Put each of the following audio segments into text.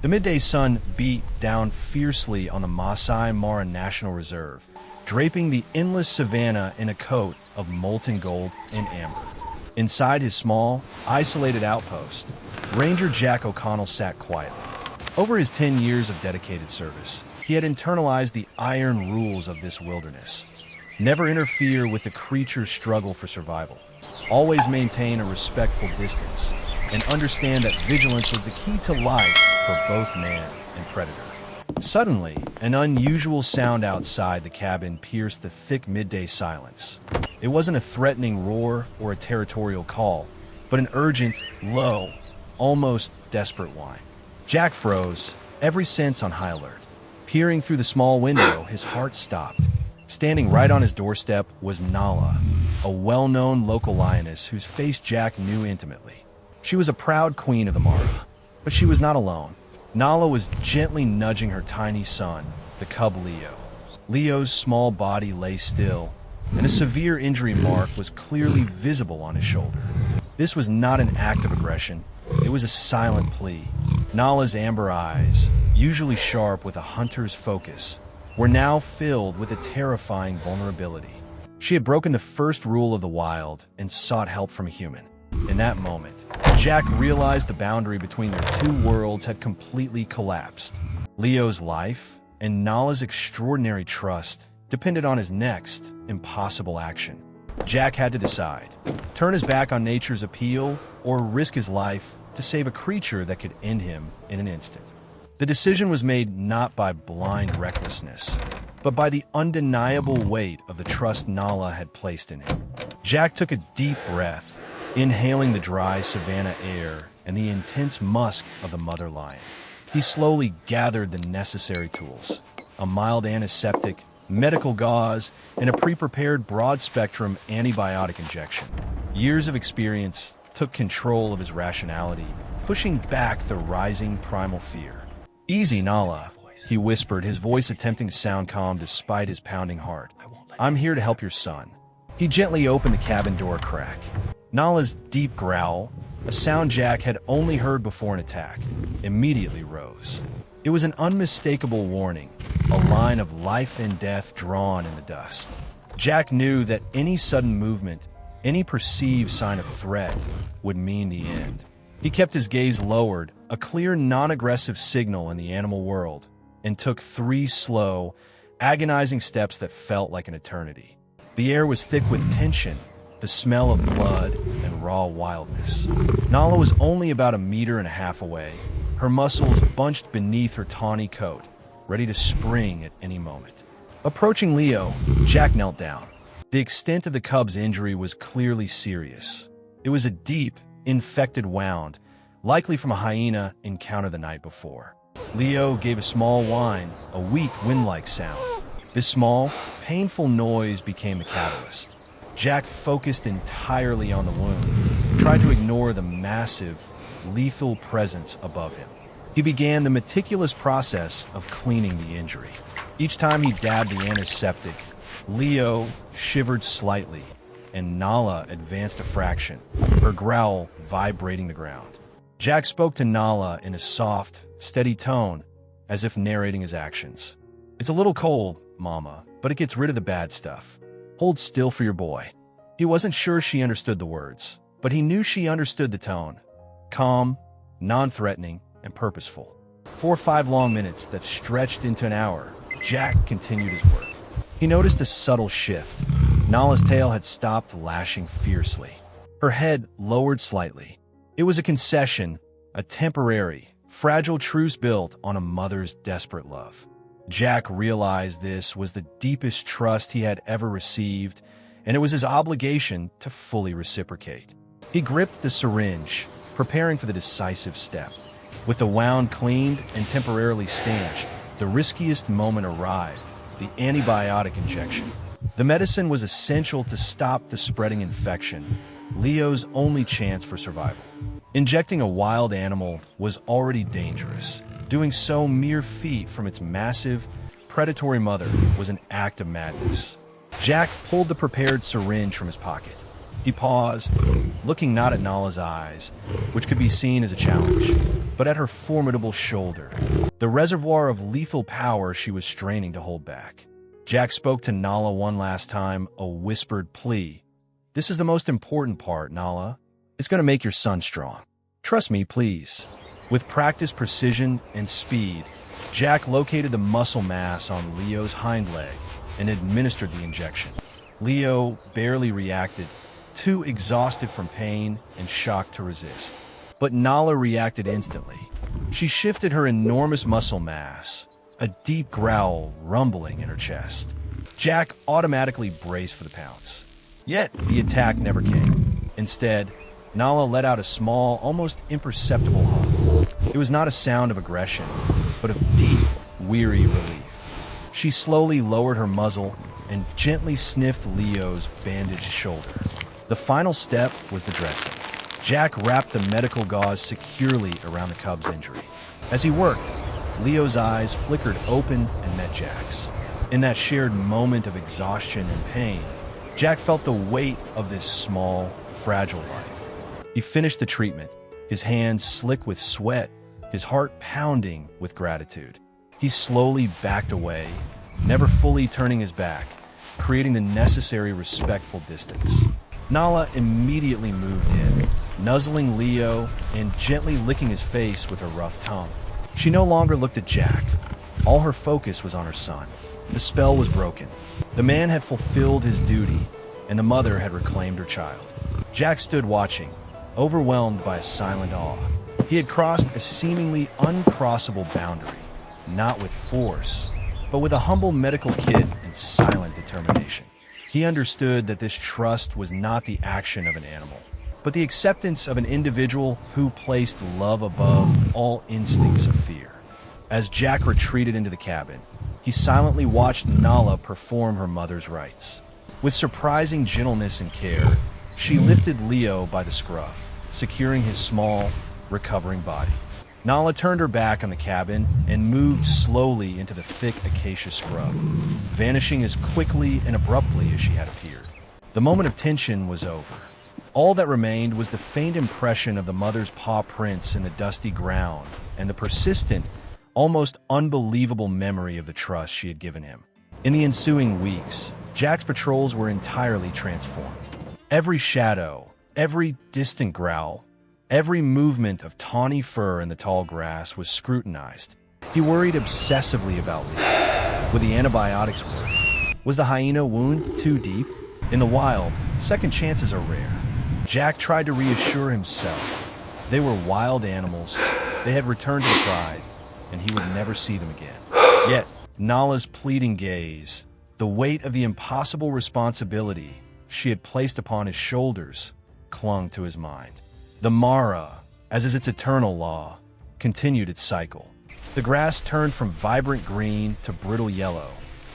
The midday sun beat down fiercely on the Maasai Mara National Reserve, draping the endless savanna in a coat of molten gold and amber. Inside his small, isolated outpost, Ranger Jack O'Connell sat quietly. Over his 10 years of dedicated service, he had internalized the iron rules of this wilderness. Never interfere with the creature's struggle for survival. Always maintain a respectful distance, and understand that vigilance was the key to life for both man and predator. Suddenly, an unusual sound outside the cabin pierced the thick midday silence. It wasn't a threatening roar or a territorial call, but an urgent, low, almost desperate whine. Jack froze, every sense on high alert. Peering through the small window, his heart stopped. Standing right on his doorstep was Nala, a well-known local lioness whose face Jack knew intimately. She was a proud queen of the Mara, but she was not alone. Nala was gently nudging her tiny son, the cub Leo. Leo's small body lay still, and a severe injury mark was clearly visible on his shoulder. This was not an act of aggression, it was a silent plea. Nala's amber eyes, usually sharp with a hunter's focus, were now filled with a terrifying vulnerability. She had broken the first rule of the wild and sought help from a human. In that moment, Jack realized the boundary between their two worlds had completely collapsed. Leo's life and Nala's extraordinary trust depended on his next impossible action. Jack had to decide, turn his back on nature's appeal or risk his life to save a creature that could end him in an instant. The decision was made not by blind recklessness, but by the undeniable weight of the trust Nala had placed in him. Jack took a deep breath, inhaling the dry savanna air and the intense musk of the mother lion. He slowly gathered the necessary tools, a mild antiseptic, medical gauze, and a pre-prepared broad-spectrum antibiotic injection. Years of experience took control of his rationality, pushing back the rising primal fear. "Easy, Nala," he whispered, his voice attempting to sound calm despite his pounding heart. "I'm here to help your son." He gently opened the cabin door a crack. Nala's deep growl, a sound Jack had only heard before an attack, immediately rose. It was an unmistakable warning, a line of life and death drawn in the dust. Jack knew that any sudden movement, any perceived sign of threat, would mean the end. He kept his gaze lowered, a clear non-aggressive signal in the animal world, and took 3 slow, agonizing steps that felt like an eternity. The air was thick with tension, the smell of blood and raw wildness. Nala was only about 1.5 meters away, her muscles bunched beneath her tawny coat, ready to spring at any moment. Approaching Leo, Jack knelt down. The extent of the cub's injury was clearly serious. It was a deep, infected wound, likely from a hyena encounter the night before. Leo gave a small whine, a weak, wind-like sound. This small, painful noise became the catalyst. Jack focused entirely on the wound, tried to ignore the massive, lethal presence above him. He began the meticulous process of cleaning the injury. Each time he dabbed the antiseptic, Leo shivered slightly, and Nala advanced a fraction, her growl vibrating the ground. Jack spoke to Nala in a soft, steady tone, as if narrating his actions. "It's a little cold, Mama, but it gets rid of the bad stuff. Hold still for your boy." He wasn't sure she understood the words, but he knew she understood the tone. Calm, non-threatening, and purposeful. 4 or 5 long minutes that stretched into an hour, Jack continued his work. He noticed a subtle shift. Nala's tail had stopped lashing fiercely. Her head lowered slightly. It was a concession, a temporary, fragile truce built on a mother's desperate love. Jack realized this was the deepest trust he had ever received, and it was his obligation to fully reciprocate. He gripped the syringe, preparing for the decisive step. With the wound cleaned and temporarily stanched, the riskiest moment arrived, the antibiotic injection. The medicine was essential to stop the spreading infection, Leo's only chance for survival. Injecting a wild animal was already dangerous. Doing so mere feet from its massive, predatory mother was an act of madness. Jack pulled the prepared syringe from his pocket. He paused, looking not at Nala's eyes, which could be seen as a challenge, but at her formidable shoulder, the reservoir of lethal power she was straining to hold back. Jack spoke to Nala one last time, a whispered plea. "This is the most important part, Nala. It's going to make your son strong. Trust me, please." With practiced precision and speed, Jack located the muscle mass on Leo's hind leg and administered the injection. Leo barely reacted, too exhausted from pain and shock to resist. But Nala reacted instantly. She shifted her enormous muscle mass, a deep growl rumbling in her chest. Jack automatically braced for the pounce. Yet, the attack never came. Instead, Nala let out a small, almost imperceptible hum. It was not a sound of aggression, but of deep, weary relief. She slowly lowered her muzzle and gently sniffed Leo's bandaged shoulder. The final step was the dressing. Jack wrapped the medical gauze securely around the cub's injury. As he worked, Leo's eyes flickered open and met Jack's. In that shared moment of exhaustion and pain, Jack felt the weight of this small, fragile life. He finished the treatment, his hands slick with sweat, his heart pounding with gratitude. He slowly backed away, never fully turning his back, creating the necessary respectful distance. Nala immediately moved in, nuzzling Leo and gently licking his face with her rough tongue. She no longer looked at Jack. All her focus was on her son. The spell was broken. The man had fulfilled his duty, and the mother had reclaimed her child. Jack stood watching, overwhelmed by a silent awe. He had crossed a seemingly uncrossable boundary, not with force, but with a humble medical kit and silent determination. He understood that this trust was not the action of an animal, but the acceptance of an individual who placed love above all instincts of fear. As Jack retreated into the cabin, he silently watched Nala perform her mother's rites. With surprising gentleness and care, she lifted Leo by the scruff, securing his small, recovering body. Nala turned her back on the cabin and moved slowly into the thick acacia scrub, vanishing as quickly and abruptly as she had appeared. The moment of tension was over. All that remained was the faint impression of the mother's paw prints in the dusty ground and the persistent, almost unbelievable memory of the trust she had given him. In the ensuing weeks, Jack's patrols were entirely transformed. Every shadow, every distant growl, every movement of tawny fur in the tall grass was scrutinized. He worried obsessively about Leo. Would the antibiotics work? Was the hyena wound too deep? In the wild, second chances are rare. Jack tried to reassure himself. They were wild animals. They had returned to the pride, and he would never see them again. Yet, Nala's pleading gaze, the weight of the impossible responsibility she had placed upon his shoulders, clung to his mind. The Mara, as is its eternal law, continued its cycle. The grass turned from vibrant green to brittle yellow.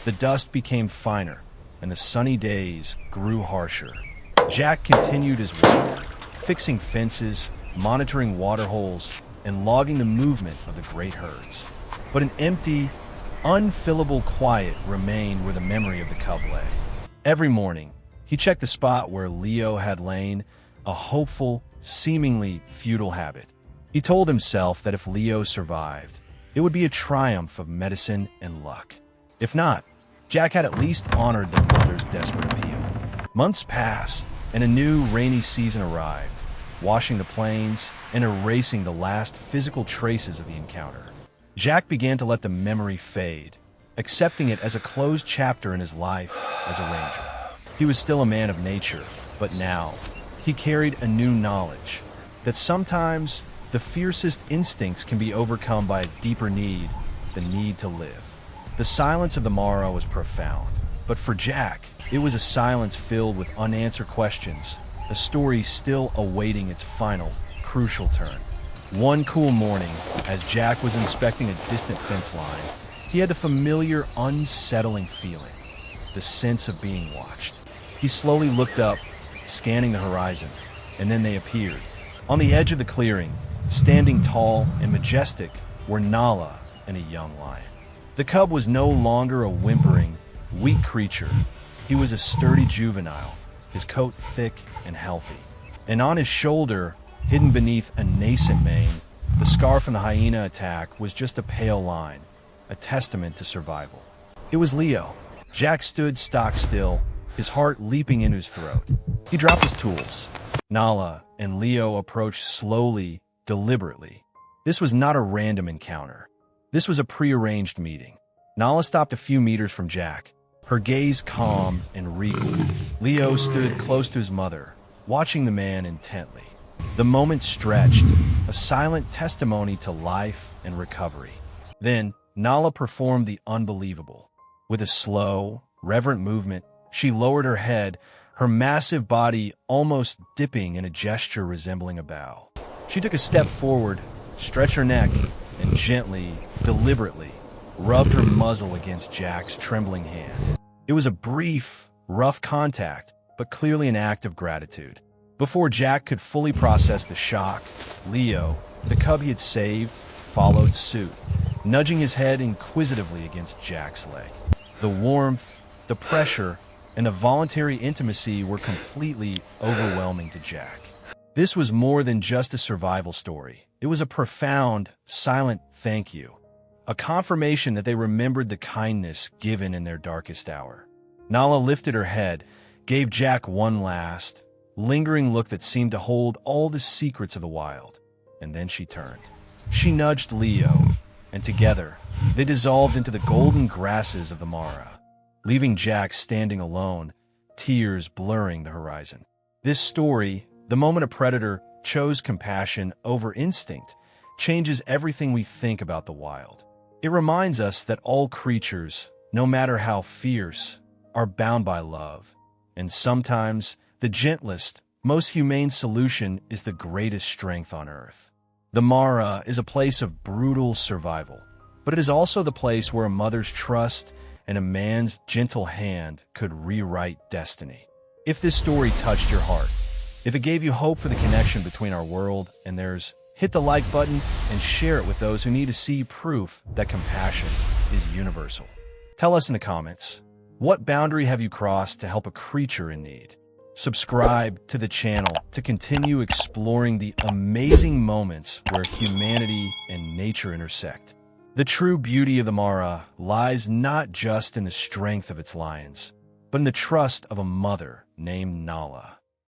The dust became finer, and the sunny days grew harsher. Jack continued his work, fixing fences, monitoring water holes, and logging the movement of the great herds. But an empty, unfillable quiet remained where the memory of the cub lay. Every morning, he checked the spot where Leo had lain, a hopeful, seemingly futile habit. He told himself that if Leo survived, it would be a triumph of medicine and luck. If not, Jack had at least honored their mother's desperate appeal. Months passed, and a new rainy season arrived, washing the plains and erasing the last physical traces of the encounter. Jack began to let the memory fade, accepting it as a closed chapter in his life as a ranger. He was still a man of nature, but now he carried a new knowledge that sometimes the fiercest instincts can be overcome by a deeper need, the need to live. The silence of the Mara was profound, but for Jack, it was a silence filled with unanswered questions, a story still awaiting its final, crucial turn. One cool morning, as Jack was inspecting a distant fence line, he had the familiar, unsettling feeling, the sense of being watched. He slowly looked up, scanning the horizon, and then they appeared. On the edge of the clearing, standing tall and majestic, were Nala and a young lion. The cub was no longer a whimpering, weak creature. He was a sturdy juvenile, his coat thick and healthy. And on his shoulder, hidden beneath a nascent mane, the scar from the hyena attack was just a pale line, a testament to survival. It was Leo. Jack stood stock still, his heart leaping into his throat. He dropped his tools. Nala and Leo approached slowly, deliberately. This was not a random encounter. This was a prearranged meeting. Nala stopped a few meters from Jack, her gaze calm and regal. Leo stood close to his mother, watching the man intently. The moment stretched, a silent testimony to life and recovery. Then, Nala performed the unbelievable. With a slow, reverent movement, she lowered her head, her massive body almost dipping in a gesture resembling a bow. She took a step forward, stretched her neck, and gently, deliberately, rubbed her muzzle against Jack's trembling hand. It was a brief, rough contact, but clearly an act of gratitude. Before Jack could fully process the shock, Leo, the cub he had saved, followed suit, nudging his head inquisitively against Jack's leg. The warmth, the pressure, and the voluntary intimacy were completely overwhelming to Jack. This was more than just a survival story. It was a profound, silent thank you, a confirmation that they remembered the kindness given in their darkest hour. Nala lifted her head, gave Jack one last, lingering look that seemed to hold all the secrets of the wild, and then she turned. She nudged Leo, and together, they dissolved into the golden grasses of the Mara, leaving Jack standing alone, tears blurring the horizon. This story, the moment a predator chose compassion over instinct, changes everything we think about the wild. It reminds us that all creatures, no matter how fierce, are bound by love, and sometimes the gentlest, most humane solution is the greatest strength on earth. The Mara is a place of brutal survival, but it is also the place where a mother's trust and a man's gentle hand could rewrite destiny. If this story touched your heart, if it gave you hope for the connection between our world and theirs, hit the like button and share it with those who need to see proof that compassion is universal. Tell us in the comments, what boundary have you crossed to help a creature in need? Subscribe to the channel to continue exploring the amazing moments where humanity and nature intersect. The true beauty of the Mara lies not just in the strength of its lions, but in the trust of a mother named Nala.